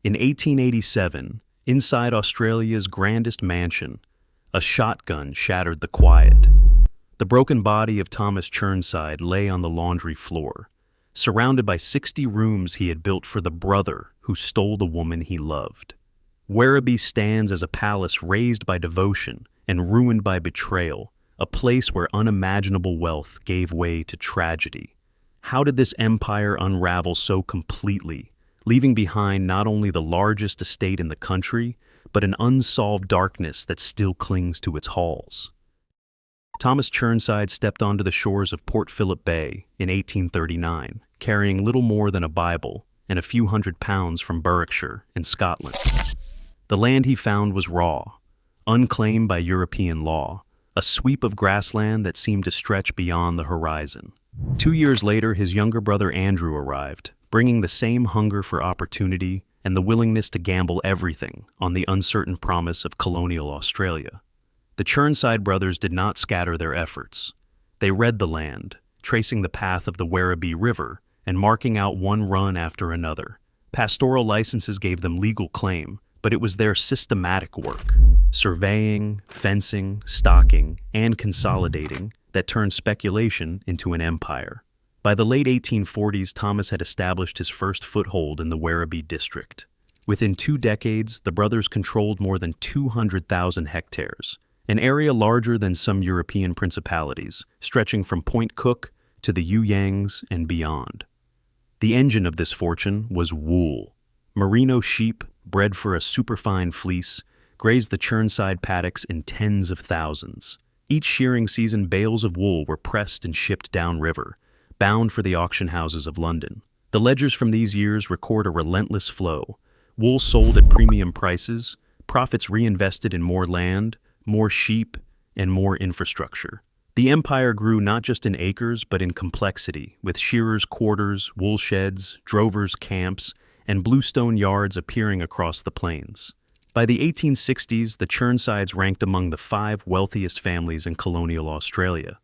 In 1887, inside Australia's grandest mansion, a shotgun shattered the quiet. The broken body of Thomas Chirnside lay on the laundry floor, surrounded by 60 rooms he had built for the brother who stole the woman he loved. Werribee stands as a palace razed by devotion and ruined by betrayal, a place where unimaginable wealth gave way to tragedy. How did this empire unravel so completely, leaving behind not only the largest estate in the country, but an unsolved darkness that still clings to its halls? Thomas Chirnside stepped onto the shores of Port Phillip Bay in 1839, carrying little more than a Bible and a few £100 from Berwickshire in Scotland. The land he found was raw, unclaimed by European law, a sweep of grassland that seemed to stretch beyond the horizon. 2 years later, his younger brother Andrew arrived, bringing the same hunger for opportunity and the willingness to gamble everything on the uncertain promise of colonial Australia. The Chirnside brothers did not scatter their efforts. They read the land, tracing the path of the Werribee River and marking out one run after another. Pastoral licenses gave them legal claim, but it was their systematic work, surveying, fencing, stocking, and consolidating, that turned speculation into an empire. By the late 1840s, Thomas had established his first foothold in the Werribee district. Within 2 decades, the brothers controlled more than 200,000 hectares, an area larger than some European principalities, stretching from Point Cook to the Yangs and beyond. The engine of this fortune was wool. Merino sheep, bred for a superfine fleece, grazed the Chirnside paddocks in tens of thousands. Each shearing season, bales of wool were pressed and shipped downriver, bound for the auction houses of London. The ledgers from these years record a relentless flow. Wool sold at premium prices, profits reinvested in more land, more sheep, and more infrastructure. The empire grew not just in acres, but in complexity, with shearers' quarters, wool sheds, drovers' camps, and bluestone yards appearing across the plains. By the 1860s, the Chirnsides ranked among the 5 wealthiest families in colonial Australia.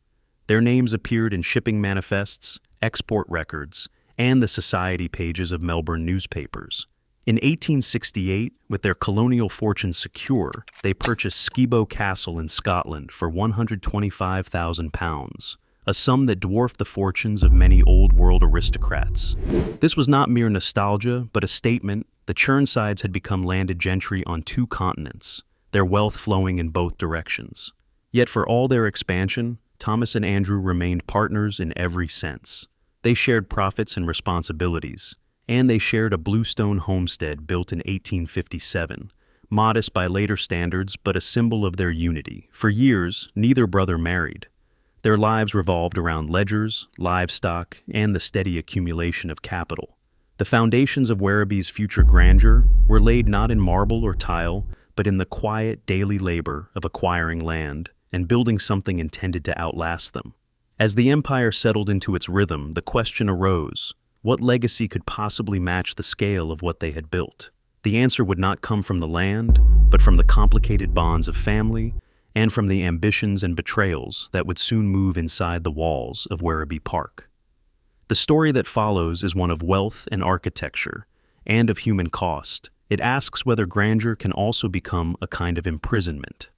Their names appeared in shipping manifests, export records, and the society pages of Melbourne newspapers. In 1868, with their colonial fortunes secure, they purchased Skibo Castle in Scotland for £125,000, a sum that dwarfed the fortunes of many old-world aristocrats. This was not mere nostalgia, but a statement. The Chirnsides had become landed gentry on 2 continents, their wealth flowing in both directions. Yet for all their expansion, Thomas and Andrew remained partners in every sense. They shared profits and responsibilities, and they shared a bluestone homestead built in 1857, modest by later standards but a symbol of their unity. For years, neither brother married. Their lives revolved around ledgers, livestock, and the steady accumulation of capital. The foundations of Werribee's future grandeur were laid not in marble or tile, but in the quiet daily labor of acquiring land and building something intended to outlast them. As the empire settled into its rhythm, the question arose: what legacy could possibly match the scale of what they had built? The answer would not come from the land, but from the complicated bonds of family and from the ambitions and betrayals that would soon move inside the walls of Werribee Park. The story that follows is one of wealth and architecture, and of human cost. It asks whether grandeur can also become a kind of imprisonment.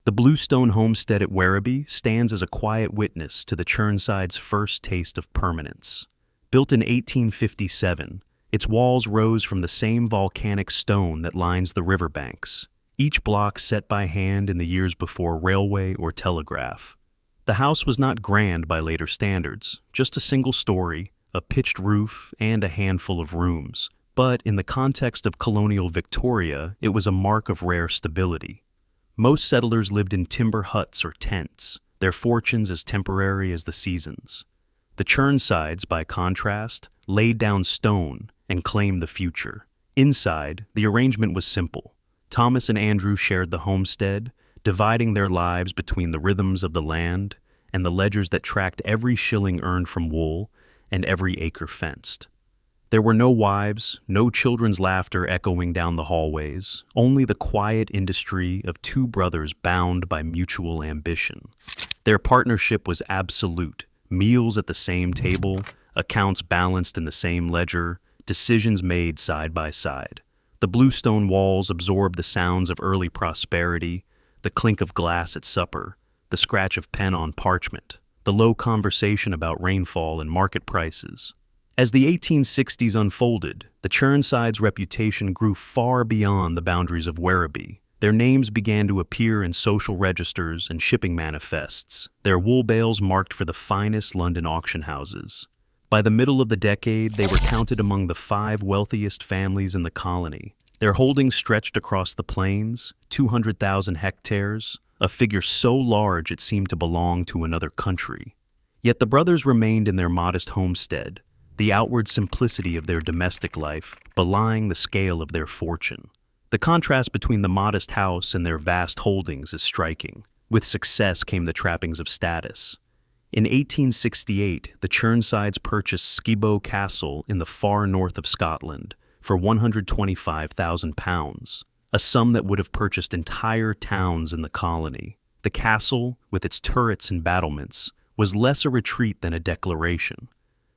The bluestone homestead at Werribee stands as a quiet witness to the Chirnsides' first taste of permanence. Built in 1857, its walls rose from the same volcanic stone that lines the riverbanks, each block set by hand in the years before railway or telegraph. The house was not grand by later standards, just a single story, a pitched roof, and a handful of rooms. But in the context of colonial Victoria, it was a mark of rare stability. Most settlers lived in timber huts or tents, their fortunes as temporary as the seasons. The Chirnsides, by contrast, laid down stone and claimed the future. Inside, the arrangement was simple. Thomas and Andrew shared the homestead, dividing their lives between the rhythms of the land and the ledgers that tracked every shilling earned from wool and every acre fenced. There were no wives, no children's laughter echoing down the hallways, only the quiet industry of 2 brothers bound by mutual ambition. Their partnership was absolute. Meals at the same table, accounts balanced in the same ledger, decisions made side by side. The bluestone walls absorbed the sounds of early prosperity, the clink of glass at supper, the scratch of pen on parchment, the low conversation about rainfall and market prices. As the 1860s unfolded, the Churnsides' reputation grew far beyond the boundaries of Werribee. Their names began to appear in social registers and shipping manifests, their wool bales marked for the finest London auction houses. By the middle of the decade, they were counted among the 5 wealthiest families in the colony. Their holdings stretched across the plains, 200,000 hectares, a figure so large it seemed to belong to another country. Yet the brothers remained in their modest homestead, the outward simplicity of their domestic life belying the scale of their fortune. The contrast between the modest house and their vast holdings is striking. With success came the trappings of status. In 1868, the Churnsides purchased Skibo Castle in the far north of Scotland for £125,000, a sum that would have purchased entire towns in the colony. The castle, with its turrets and battlements, was less a retreat than a declaration.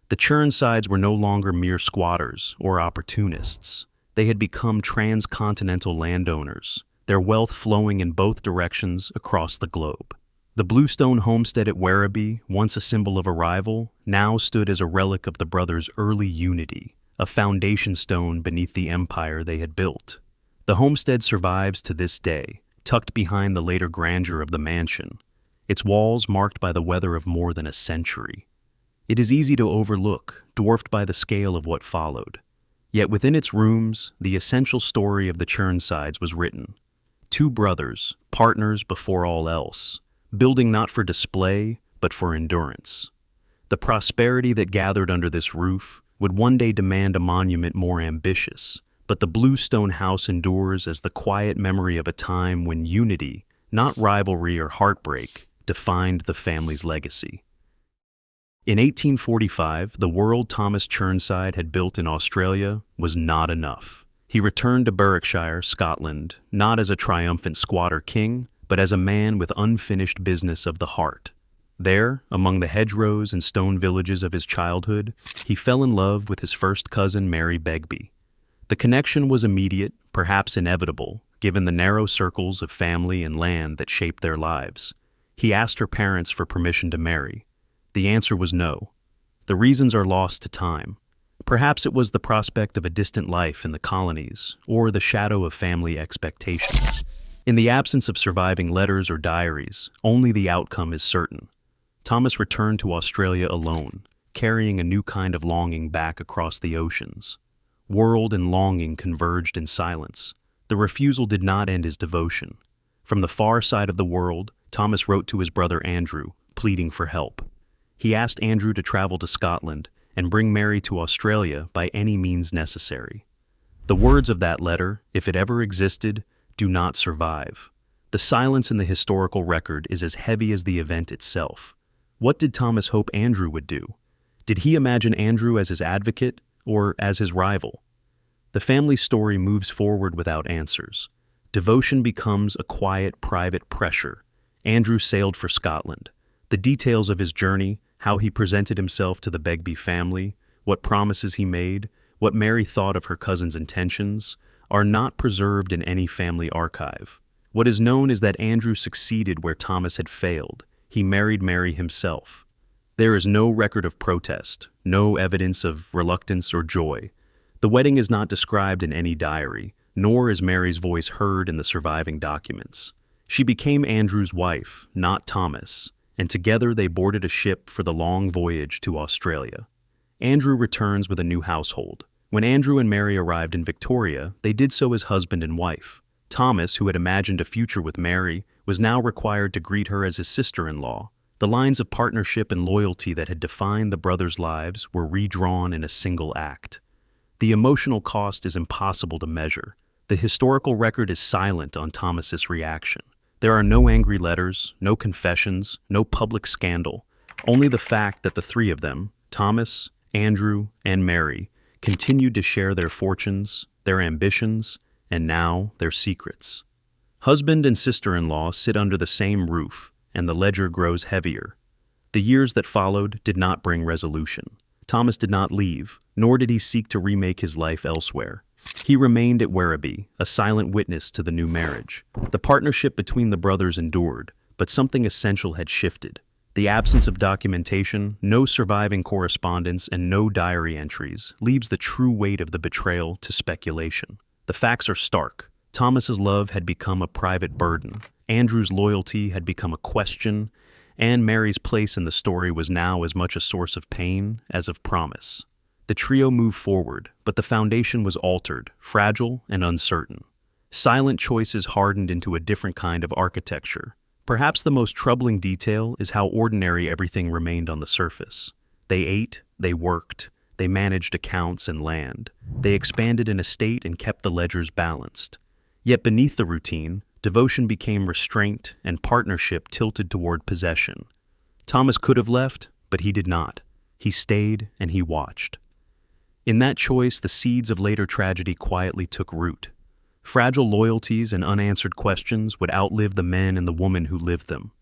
The Churnsides were no longer mere squatters or opportunists. They had become transcontinental landowners, their wealth flowing in both directions across the globe. The bluestone homestead at Werribee, once a symbol of arrival, now stood as a relic of the brothers' early unity, a foundation stone beneath the empire they had built. The homestead survives to this day, tucked behind the later grandeur of the mansion, its walls marked by the weather of more than a century. It is easy to overlook, dwarfed by the scale of what followed. Yet within its rooms, the essential story of the Churnsides was written. 2 brothers, partners before all else, building not for display, but for endurance. The prosperity that gathered under this roof would one day demand a monument more ambitious, but the bluestone house endures as the quiet memory of a time when unity, not rivalry or heartbreak, defined the family's legacy. In 1845, the world Thomas Churnside had built in Australia was not enough. He returned to Berwickshire, Scotland, not as a triumphant squatter king, but as a man with unfinished business of the heart. There, among the hedgerows and stone villages of his childhood, he fell in love with his first cousin, Mary Begbie. The connection was immediate, perhaps inevitable, given the narrow circles of family and land that shaped their lives. He asked her parents for permission to marry. The answer was no. The reasons are lost to time. Perhaps it was the prospect of a distant life in the colonies, or the shadow of family expectations. In the absence of surviving letters or diaries, only the outcome is certain. Thomas returned to Australia alone, carrying a new kind of longing back across the oceans. World and longing converged in silence. The refusal did not end his devotion. From the far side of the world, Thomas wrote to his brother Andrew, pleading for help. He asked Andrew to travel to Scotland and bring Mary to Australia by any means necessary. The words of that letter, if it ever existed, do not survive. The silence in the historical record is as heavy as the event itself. What did Thomas hope Andrew would do? Did he imagine Andrew as his advocate or as his rival? The family story moves forward without answers. Devotion becomes a quiet, private pressure. Andrew sailed for Scotland. The details of his journey, how he presented himself to the Begbie family, what promises he made, what Mary thought of her cousin's intentions, are not preserved in any family archive. What is known is that Andrew succeeded where Thomas had failed. He married Mary himself. There is no record of protest, no evidence of reluctance or joy. The wedding is not described in any diary, nor is Mary's voice heard in the surviving documents. She became Andrew's wife, not Thomas, and together they boarded a ship for the long voyage to Australia. Andrew returns with a new household. When Andrew and Mary arrived in Victoria, they did so as husband and wife. Thomas, who had imagined a future with Mary, was now required to greet her as his sister-in-law. The lines of partnership and loyalty that had defined the brothers' lives were redrawn in a single act. The emotional cost is impossible to measure. The historical record is silent on Thomas's reaction. There are no angry letters, no confessions, no public scandal, only the fact that the 3 of them, Thomas, Andrew, and Mary, continued to share their fortunes, their ambitions, and now their secrets. Husband and sister-in-law sit under the same roof, and the ledger grows heavier. The years that followed did not bring resolution. Thomas did not leave, nor did he seek to remake his life elsewhere. He remained at Werribee, a silent witness to the new marriage. The partnership between the brothers endured, but something essential had shifted. The absence of documentation, no surviving correspondence, and no diary entries leaves the true weight of the betrayal to speculation. The facts are stark. Thomas's love had become a private burden, Andrew's loyalty had become a question, and Mary's place in the story was now as much a source of pain as of promise. The trio moved forward, but the foundation was altered, fragile and uncertain. Silent choices hardened into a different kind of architecture. Perhaps the most troubling detail is how ordinary everything remained on the surface. They ate, they worked, they managed accounts and land. They expanded an estate and kept the ledgers balanced. Yet beneath the routine, devotion became restraint and partnership tilted toward possession. Thomas could have left, but he did not. He stayed and he watched. In that choice, the seeds of later tragedy quietly took root. Fragile loyalties and unanswered questions would outlive the men and the woman who lived them.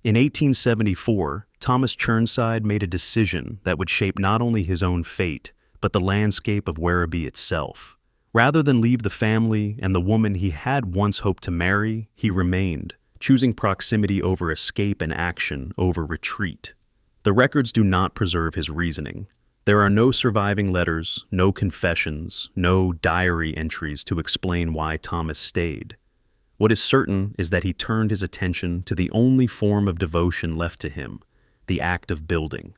In 1874, Thomas Chirnside made a decision that would shape not only his own fate, but the landscape of Werribee itself. Rather than leave the family and the woman he had once hoped to marry, he remained, choosing proximity over escape and action over retreat. The records do not preserve his reasoning. There are no surviving letters, no confessions, no diary entries to explain why Thomas stayed. What is certain is that he turned his attention to the only form of devotion left to him, the act of building.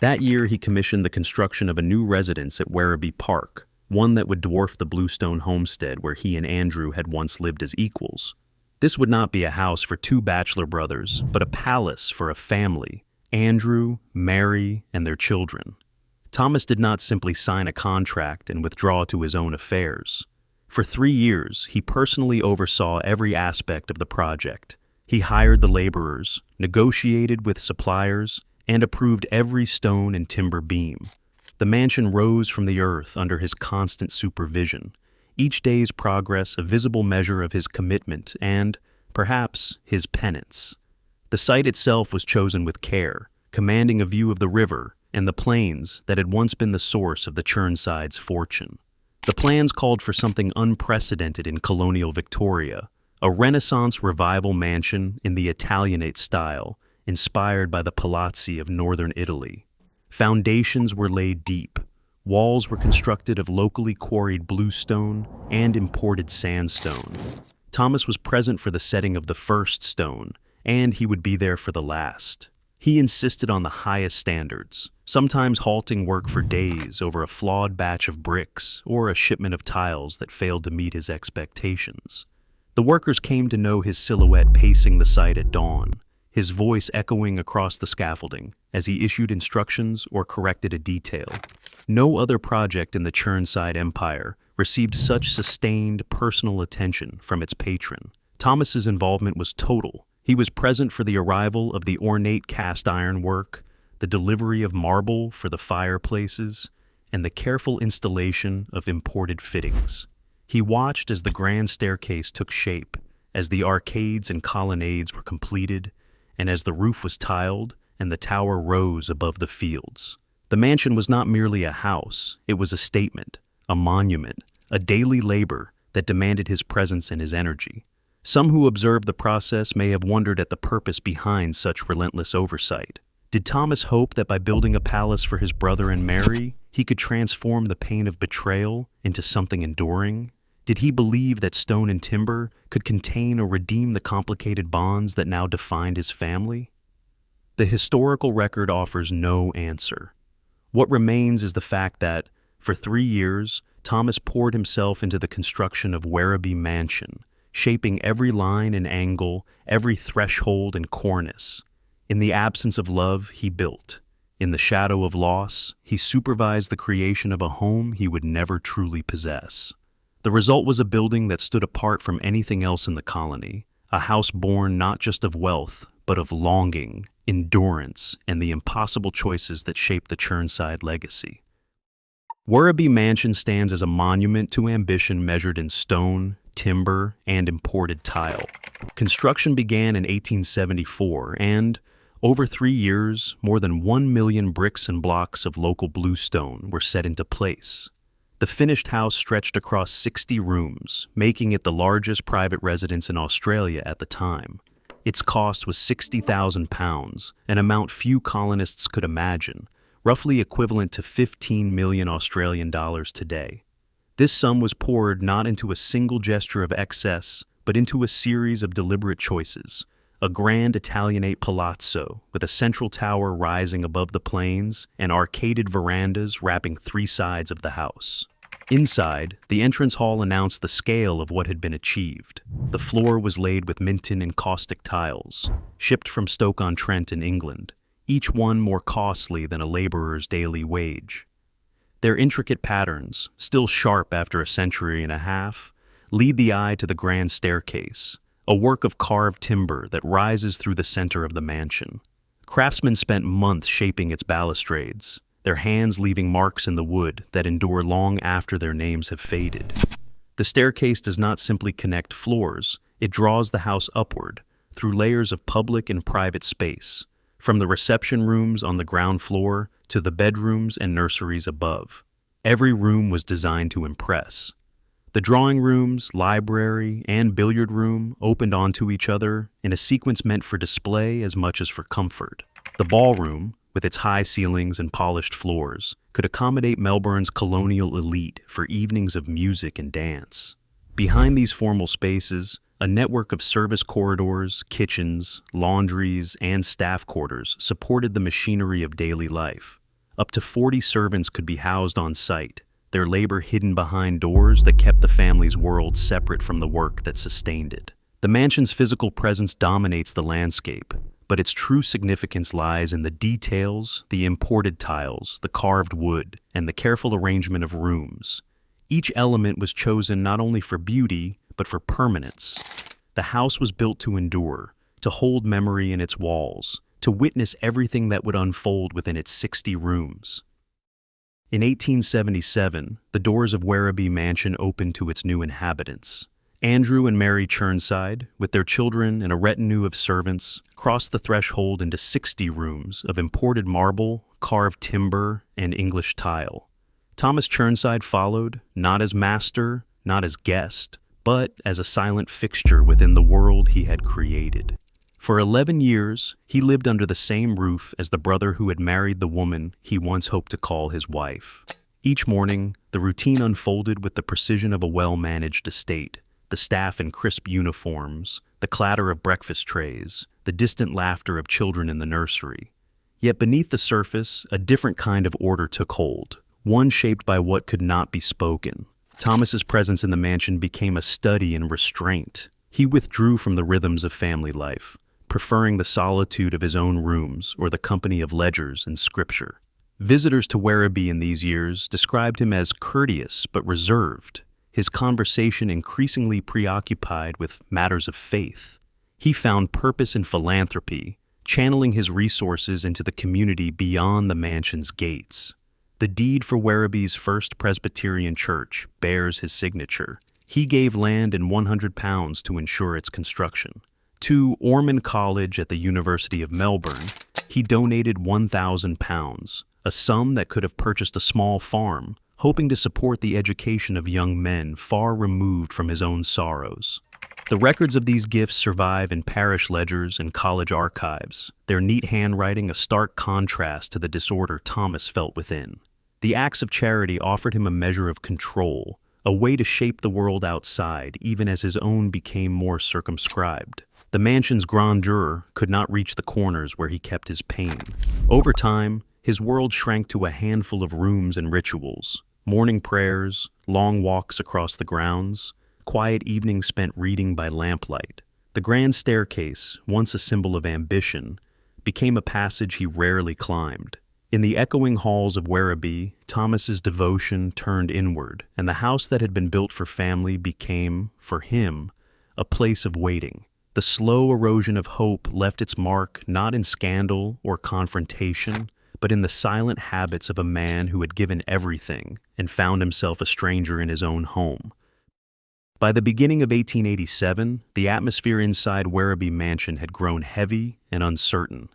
That year he commissioned the construction of a new residence at Werribee Park, one that would dwarf the bluestone homestead where he and Andrew had once lived as equals. This would not be a house for two bachelor brothers, but a palace for a family, Andrew, Mary, and their children. Thomas did not simply sign a contract and withdraw to his own affairs. For 3 years, he personally oversaw every aspect of the project. He hired the laborers, negotiated with suppliers, and approved every stone and timber beam. The mansion rose from the earth under his constant supervision, each day's progress a visible measure of his commitment and, perhaps, his penance. The site itself was chosen with care, commanding a view of the river and the plains that had once been the source of the Chirnsides' fortune. The plans called for something unprecedented in colonial Victoria, a Renaissance revival mansion in the Italianate style, inspired by the palazzi of northern Italy. Foundations were laid deep. Walls were constructed of locally quarried bluestone and imported sandstone. Thomas was present for the setting of the first stone, and he would be there for the last. He insisted on the highest standards, sometimes halting work for days over a flawed batch of bricks or a shipment of tiles that failed to meet his expectations. The workers came to know his silhouette pacing the site at dawn, his voice echoing across the scaffolding as he issued instructions or corrected a detail. No other project in the Chirnside Empire received such sustained personal attention from its patron. Thomas's involvement was total. He was present for the arrival of the ornate cast iron work, the delivery of marble for the fireplaces, and the careful installation of imported fittings. He watched as the grand staircase took shape, as the arcades and colonnades were completed, and as the roof was tiled and the tower rose above the fields. The mansion was not merely a house, it was a statement, a monument, a daily labor that demanded his presence and his energy. Some who observed the process may have wondered at the purpose behind such relentless oversight. Did Thomas hope that by building a palace for his brother and Mary, he could transform the pain of betrayal into something enduring? Did he believe that stone and timber could contain or redeem the complicated bonds that now defined his family? The historical record offers no answer. What remains is the fact that, for 3 years, Thomas poured himself into the construction of Werribee Mansion, shaping every line and angle, every threshold and cornice. In the absence of love, he built. In the shadow of loss, he supervised the creation of a home he would never truly possess. The result was a building that stood apart from anything else in the colony, a house born not just of wealth, but of longing, endurance, and the impossible choices that shaped the Chirnside legacy. Werribee Mansion stands as a monument to ambition measured in stone, timber, and imported tile. Construction began in 1874 and, Over 3 years, more than 1 million bricks and blocks of local bluestone were set into place. The finished house stretched across 60 rooms, making it the largest private residence in Australia at the time. Its cost was £60,000, an amount few colonists could imagine, roughly equivalent to 15 million Australian dollars today. This sum was poured not into a single gesture of excess, but into a series of deliberate choices. A grand Italianate palazzo with a central tower rising above the plains and arcaded verandas wrapping 3 sides of the house. Inside, the entrance hall announced the scale of what had been achieved. The floor was laid with Minton and caustic tiles, shipped from Stoke-on-Trent in England, each one more costly than a laborer's daily wage. Their intricate patterns, still sharp after a century and a half, lead the eye to the grand staircase, a work of carved timber that rises through the center of the mansion. Craftsmen spent months shaping its balustrades, their hands leaving marks in the wood that endure long after their names have faded. The staircase does not simply connect floors, it draws the house upward, through layers of public and private space, from the reception rooms on the ground floor to the bedrooms and nurseries above. Every room was designed to impress. The drawing rooms, library, and billiard room opened onto each other in a sequence meant for display as much as for comfort. The ballroom, with its high ceilings and polished floors, could accommodate Melbourne's colonial elite for evenings of music and dance. Behind these formal spaces, a network of service corridors, kitchens, laundries, and staff quarters supported the machinery of daily life. Up to 40 servants could be housed on site, their labor hidden behind doors that kept the family's world separate from the work that sustained it. The mansion's physical presence dominates the landscape, but its true significance lies in the details, the imported tiles, the carved wood, and the careful arrangement of rooms. Each element was chosen not only for beauty, but for permanence. The house was built to endure, to hold memory in its walls, to witness everything that would unfold within its 60 rooms. In 1877, the doors of Werribee Mansion opened to its new inhabitants. Andrew and Mary Chirnside, with their children and a retinue of servants, crossed the threshold into 60 rooms of imported marble, carved timber, and English tile. Thomas Chirnside followed, not as master, not as guest, but as a silent fixture within the world he had created. For 11 years, he lived under the same roof as the brother who had married the woman he once hoped to call his wife. Each morning, the routine unfolded with the precision of a well-managed estate, the staff in crisp uniforms, the clatter of breakfast trays, the distant laughter of children in the nursery. Yet beneath the surface, a different kind of order took hold, one shaped by what could not be spoken. Thomas's presence in the mansion became a study in restraint. He withdrew from the rhythms of family life, preferring the solitude of his own rooms or the company of ledgers and scripture. Visitors to Werribee in these years described him as courteous but reserved, his conversation increasingly preoccupied with matters of faith. He found purpose in philanthropy, channeling his resources into the community beyond the mansion's gates. The deed for Werribee's first Presbyterian church bears his signature. He gave land and £100 to ensure its construction. To Ormond College at the University of Melbourne, he donated £1,000, a sum that could have purchased a small farm, hoping to support the education of young men far removed from his own sorrows. The records of these gifts survive in parish ledgers and college archives, their neat handwriting a stark contrast to the disorder Thomas felt within. The acts of charity offered him a measure of control, a way to shape the world outside even as his own became more circumscribed. The mansion's grandeur could not reach the corners where he kept his pain. Over time, his world shrank to a handful of rooms and rituals, morning prayers, long walks across the grounds, quiet evenings spent reading by lamplight. The grand staircase, once a symbol of ambition, became a passage he rarely climbed. In the echoing halls of Werribee, Thomas's devotion turned inward, and the house that had been built for family became, for him, a place of waiting. The slow erosion of hope left its mark not in scandal or confrontation, but in the silent habits of a man who had given everything and found himself a stranger in his own home. By the beginning of 1887, the atmosphere inside Werribee Mansion had grown heavy and uncertain.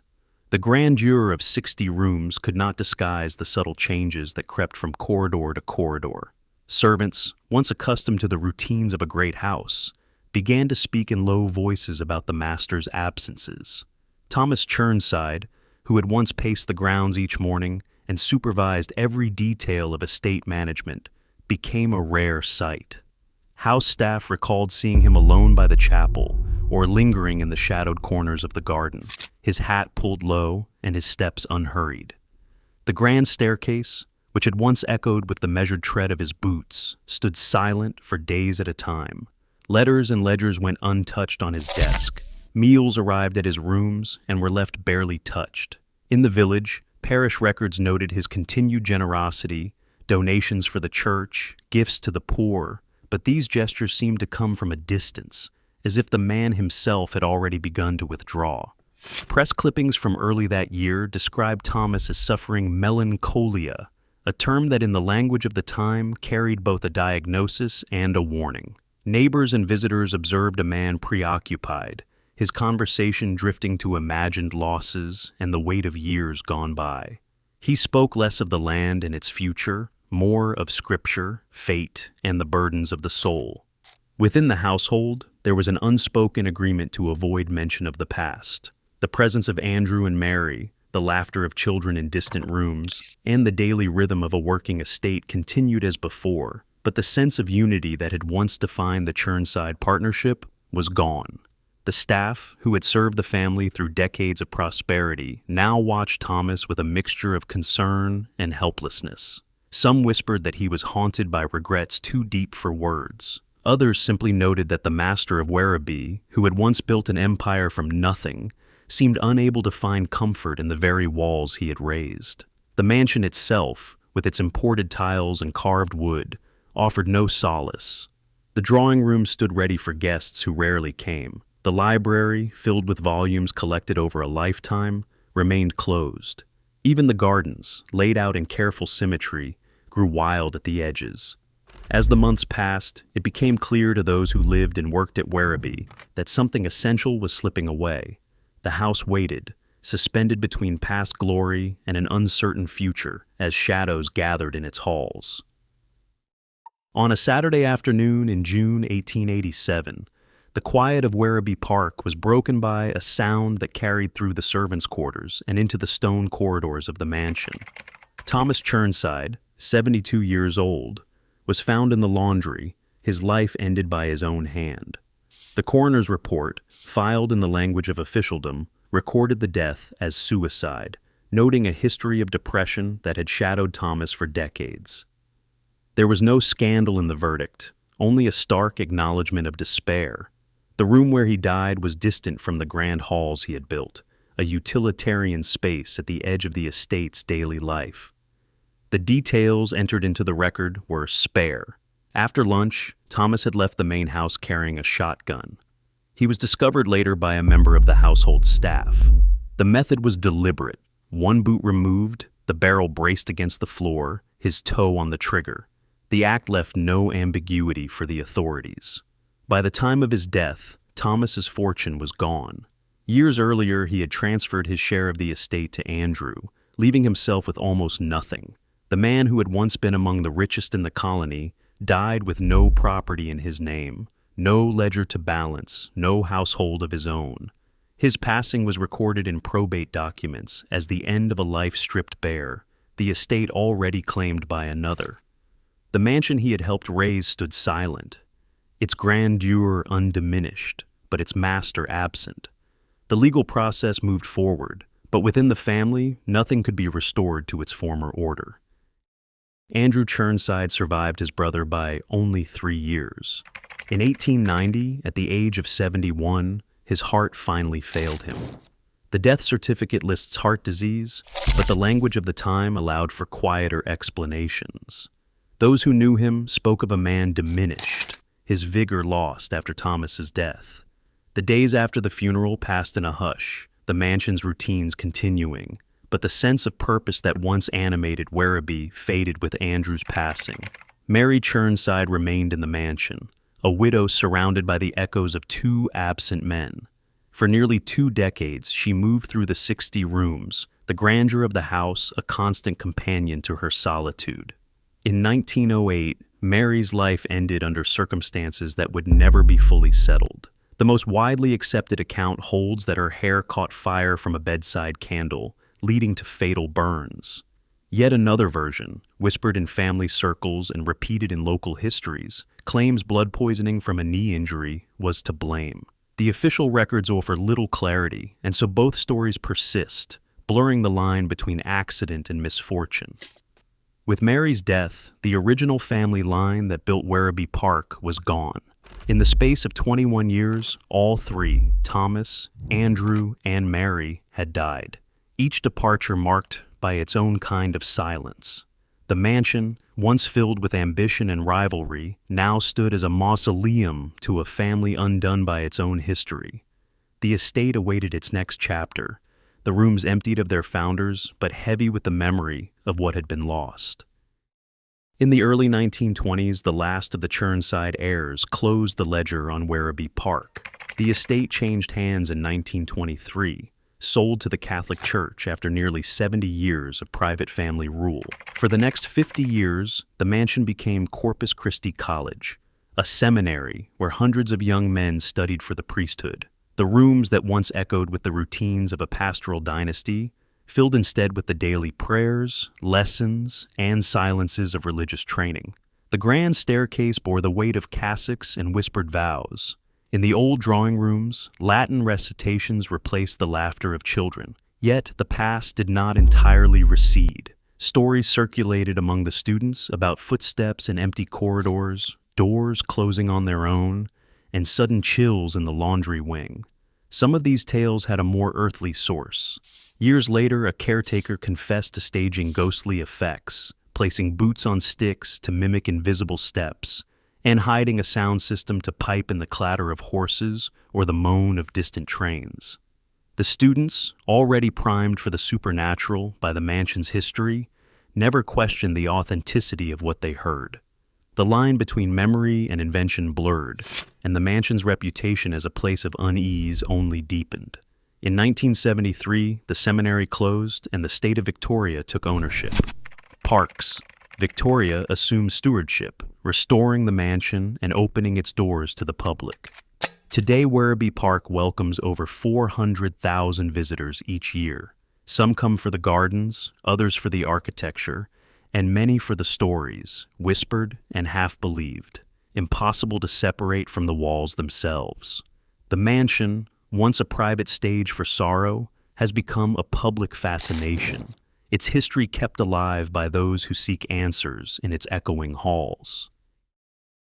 The grandeur of 60 rooms could not disguise the subtle changes that crept from corridor to corridor. Servants, once accustomed to the routines of a great house, began to speak in low voices about the master's absences. Thomas Churnside, who had once paced the grounds each morning and supervised every detail of estate management, became a rare sight. House staff recalled seeing him alone by the chapel or lingering in the shadowed corners of the garden, his hat pulled low and his steps unhurried. The grand staircase, which had once echoed with the measured tread of his boots, stood silent for days at a time. Letters and ledgers went untouched on his desk. Meals arrived at his rooms and were left barely touched. In the village, parish records noted his continued generosity, donations for the church, gifts to the poor, but these gestures seemed to come from a distance, as if the man himself had already begun to withdraw. Press clippings from early that year described Thomas as suffering melancholia, a term that in the language of the time carried both a diagnosis and a warning. Neighbors and visitors observed a man preoccupied, his conversation drifting to imagined losses and the weight of years gone by. He spoke less of the land and its future, more of scripture, fate, and the burdens of the soul. Within the household, there was an unspoken agreement to avoid mention of the past. The presence of Andrew and Mary, the laughter of children in distant rooms, and the daily rhythm of a working estate continued as before, but the sense of unity that had once defined the Churnside partnership was gone. The staff, who had served the family through decades of prosperity, now watched Thomas with a mixture of concern and helplessness. Some whispered that he was haunted by regrets too deep for words. Others simply noted that the master of Werribee, who had once built an empire from nothing, seemed unable to find comfort in the very walls he had raised. The mansion itself, with its imported tiles and carved wood, offered no solace. The drawing room stood ready for guests who rarely came. The library, filled with volumes collected over a lifetime, remained closed. Even the gardens, laid out in careful symmetry, grew wild at the edges. As the months passed, it became clear to those who lived and worked at Werribee that something essential was slipping away. The house waited, suspended between past glory and an uncertain future as shadows gathered in its halls. On a Saturday afternoon in June 1887, the quiet of Werribee Park was broken by a sound that carried through the servants' quarters and into the stone corridors of the mansion. Thomas Churnside, 72 years old, was found in the laundry, his life ended by his own hand. The coroner's report, filed in the language of officialdom, recorded the death as suicide, noting a history of depression that had shadowed Thomas for decades. There was no scandal in the verdict, only a stark acknowledgement of despair. The room where he died was distant from the grand halls he had built, a utilitarian space at the edge of the estate's daily life. The details entered into the record were spare. After lunch, Thomas had left the main house carrying a shotgun. He was discovered later by a member of the household staff. The method was deliberate. One boot removed, the barrel braced against the floor, his toe on the trigger. The act left no ambiguity for the authorities. By the time of his death, Thomas's fortune was gone. Years earlier, he had transferred his share of the estate to Andrew, leaving himself with almost nothing. The man who had once been among the richest in the colony died with no property in his name, no ledger to balance, no household of his own. His passing was recorded in probate documents as the end of a life stripped bare, the estate already claimed by another. The mansion he had helped raise stood silent, its grandeur undiminished, but its master absent. The legal process moved forward, but within the family, nothing could be restored to its former order. Andrew Churnside survived his brother by only 3 years. In 1890, at the age of 71, his heart finally failed him. The death certificate lists heart disease, but the language of the time allowed for quieter explanations. Those who knew him spoke of a man diminished, his vigor lost after Thomas's death. The days after the funeral passed in a hush, the mansion's routines continuing, but the sense of purpose that once animated Werribee faded with Andrew's passing. Mary Churnside remained in the mansion, a widow surrounded by the echoes of 2 absent men. For nearly 2 decades, she moved through the 60 rooms, the grandeur of the house a constant companion to her solitude. In 1908, Mary's life ended under circumstances that would never be fully settled. The most widely accepted account holds that her hair caught fire from a bedside candle, leading to fatal burns. Yet another version, whispered in family circles and repeated in local histories, claims blood poisoning from a knee injury was to blame. The official records offer little clarity, and so both stories persist, blurring the line between accident and misfortune. With Mary's death, the original family line that built Werribee Park was gone. In the space of 21 years, all three, Thomas, Andrew, and Mary, had died. Each departure marked by its own kind of silence. The mansion, once filled with ambition and rivalry, now stood as a mausoleum to a family undone by its own history. The estate awaited its next chapter, the rooms emptied of their founders, but heavy with the memory of what had been lost. In the early 1920s, the last of the Churnside heirs closed the ledger on Werribee Park. The estate changed hands in 1923, sold to the Catholic Church after nearly 70 years of private family rule. For the next 50 years, the mansion became Corpus Christi College, a seminary where hundreds of young men studied for the priesthood. The rooms that once echoed with the routines of a pastoral dynasty filled instead with the daily prayers, lessons, and silences of religious training. The grand staircase bore the weight of cassocks and whispered vows. In the old drawing rooms, Latin recitations replaced the laughter of children. Yet the past did not entirely recede. Stories circulated among the students about footsteps in empty corridors, doors closing on their own, and sudden chills in the laundry wing. Some of these tales had a more earthly source. Years later, a caretaker confessed to staging ghostly effects, placing boots on sticks to mimic invisible steps, and hiding a sound system to pipe in the clatter of horses or the moan of distant trains. The students, already primed for the supernatural by the mansion's history, never questioned the authenticity of what they heard. The line between memory and invention blurred, and the mansion's reputation as a place of unease only deepened. In 1973, the seminary closed and the state of Victoria took ownership. Parks. Victoria assumed stewardship, restoring the mansion and opening its doors to the public. Today, Werribee Park welcomes over 400,000 visitors each year. Some come for the gardens, others for the architecture, and many for the stories, whispered and half-believed, impossible to separate from the walls themselves. The mansion, once a private stage for sorrow, has become a public fascination, its history kept alive by those who seek answers in its echoing halls.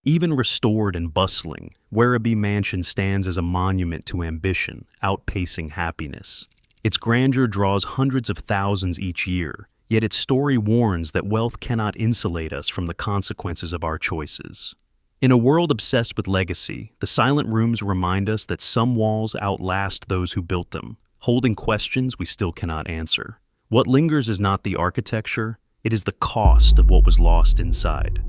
Even restored and bustling, Werribee Mansion stands as a monument to ambition, outpacing happiness. Its grandeur draws hundreds of thousands each year, yet its story warns that wealth cannot insulate us from the consequences of our choices. In a world obsessed with legacy, the silent rooms remind us that some walls outlast those who built them, holding questions we still cannot answer. What lingers is not the architecture, it is the cost of what was lost inside.